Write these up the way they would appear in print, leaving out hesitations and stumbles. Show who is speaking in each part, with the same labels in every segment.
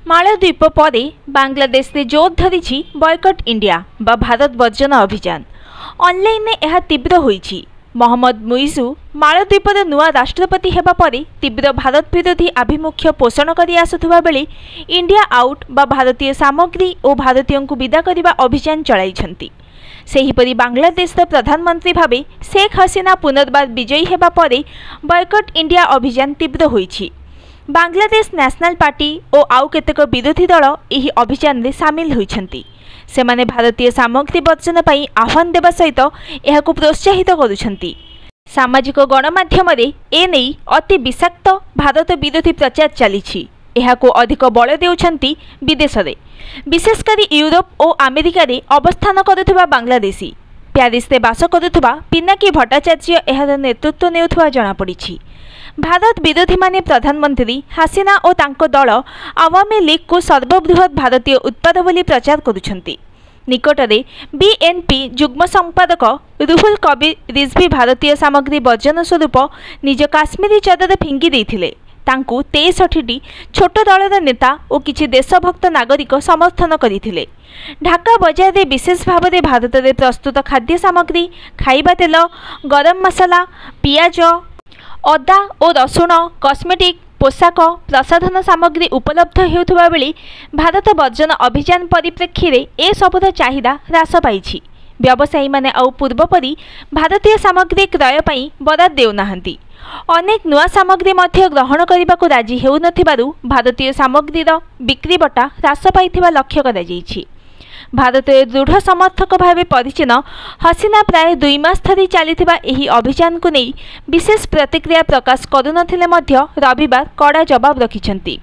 Speaker 1: मालद्वीप पर बांग्लादेश से जोर धरी बॉयकट इंडिया बा भारत वर्जन अभियान ऑनलाइन यह तीव्र होईछि। मोहम्मद मुइजु मालद्वीपर नुआ राष्ट्रपति हेबा परे तीव्र भारत विरोधी आभिमुख्य पोषण करी आसुथुबा बेले इंडिया आउट बा भारतीय सामग्री और भारतीयों को विदा करिबा अभियान चलाइछंती। सेहीपरि बांग्लादेश प्रधानमंत्री भावे शेख हसीना पुनर्बार विजयी हेबा परे बॉयकट इंडिया अभियान तीव्र होईछि। बांग्लादेश नेशनल पार्टी और आउ केतेक विरोधी दल एही अभियान में सामिल होइछंती। सेमाने भारतीय सामग्री वर्जन पई आह्वान देवा सहित एहाकु प्रोत्साहित करुछंती। सामाजिक गणमाध्यम एने अति विषाक्त भारत विरोधी प्रचार चलीछि। एहाकु अधिक बल देउछंती विदेश रे, विशेषकर यूरोप और अमेरिका रे अवस्थान करुथुबा बांग्लादेशी। प्यारिस रे बास करुथुबा पिनाकी भट्टाचार्य एहार नेतृत्व नेउथुबा जणा पड़िछि। भारत विरोधी माने प्रधानमंत्री हसीना और तांको दल आवामी लीग को सर्वबृहत भारतीय उत्पाद बोली प्रचार करुछंती। निकटरे बीएनपी युग्म संपादक रुहुल कबीर रिजवी भारतीय सामग्री वर्जन स्वरूप निज काश्मीरी चादर फिंगी देइथिले। तांकु 63टी छोट दलर नेता और किछि देशभक्त नागरिक समर्थन करिथिले। ढाका बजार रे विशेष भाव में भारत में प्रस्तुत खाद्य सामग्री, खाइबा तेल, गरम मसला, पियाज, अदा और रसुण, कॉस्मेटिक, पोशाक, प्रसाधन सामग्री उपलब्ध हेउथुबा बेले भारत वर्जन अभियान परिप्रेक्षी रे ए सबुर चाहिदा ह्रास पाइछि। व्यवसायी माने आउ पूर्वपरि भारतीय सामग्री क्रय पई बराद देउनाहांती। अनेक नुआ सामग्री मध्य ग्रहण करने राजी हेउनथिबारु भारतीय सामग्रीर बिक्री बटा ह्रास पाइथिबा लक्ष्य करा जाइछि। भारत दृढ़ समर्थक भाव परिचिन हसीना प्राय 2 मास धरी चलिथिबा एही अभियान को नहीं विशेष प्रतिक्रिया प्रकाश करुनथिले मध्य रविवार कड़ा जवाब रखिछंती।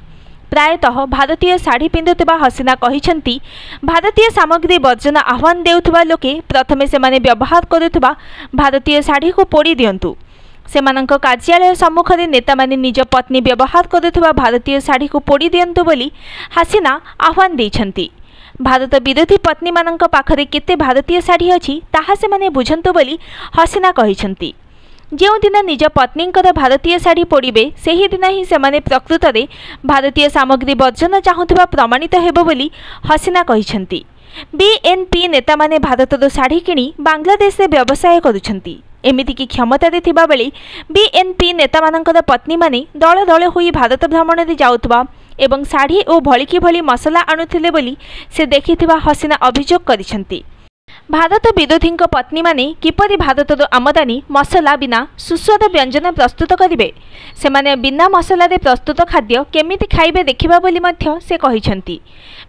Speaker 1: प्रायतः भारतीय साड़ी पिंधुथिबा हसीना कहिछंती भारतीय सामग्री वर्जन आह्वान देउथिबा लोके प्रथमे सेमाने व्यवहार करुथिबा भारतीय साड़ी को पोड़ी दियंतु। सेमानंक कार्यालय सम्मुख में नेता माने निज पत्नी व्यवहार करुथिबा भारतीय साड़ी को पोड़ी दियंतु बोली हसीना आह्वान देइछंती। भारत विरोधी पत्नी मानंक पाखरे केते भारतीय साड़ी अछि ताहा से माने बुझंतु बोली हसीना कहिछंती। जेउ दिन निज पत्नींकर भारतीय साड़ी पोड़िबे सेही दिन ही सेमाने प्रकृत रे भारतीय सामग्री वर्जन चाहुथिबा प्रमाणित हेबो बोली हसीना कहिछंती। बीएनपी नेता माने भारतर साड़ी किणी बांग्लादेश रे व्यवसाय करुछंती। एमिति की क्षमता रे थिबा बेले बीएनपी नेता मानंकर पत्नी माने दल दल होई भारत भ्रमण रे जाउतबा एवं साड़ी और भलिकी भली मसला आणुथिले बोली से देखिथिबा हसीना अभियोग करिसंती। भारत विरोधी पत्नी माने किपरि भारतर आमदानी मसला बिना सुस्वाद व्यंजन प्रस्तुत करिवे, सेमाने बिना मसला रे प्रस्तुत खाद्य केमिति खाइबे देखिबा बोली मध्य से कहिसंती।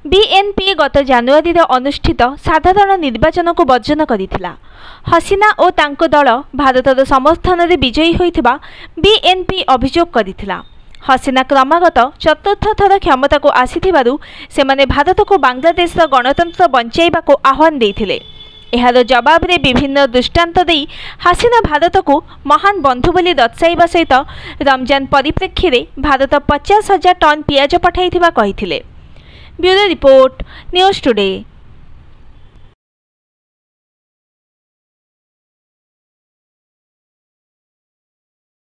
Speaker 1: बीएनपी गत जनवरी रे अनुष्ठित साधारण निर्वाचन को वर्जन करिथिला। हसीना और तांको दल भारतर समर्थन रे विजयी होइथिबा बीएनपी अभियोग करिथिला। हसीना क्रमागत चतुर्थ थर क्षमता को आसीथिबारु सेमाने भारत को बांग्लादेश गणतंत्र बंचाइबा को आह्वान देइथिले। एहार जवाब रे विभिन्न दृष्टांत देई हसीना भारत को महान बंधु बोली दर्शाइबा सहित रमजान परिप्रेक्षी रे भारत 50,000 टन पियाज पठाइथिबा कहिथिले। Bureau report, news today.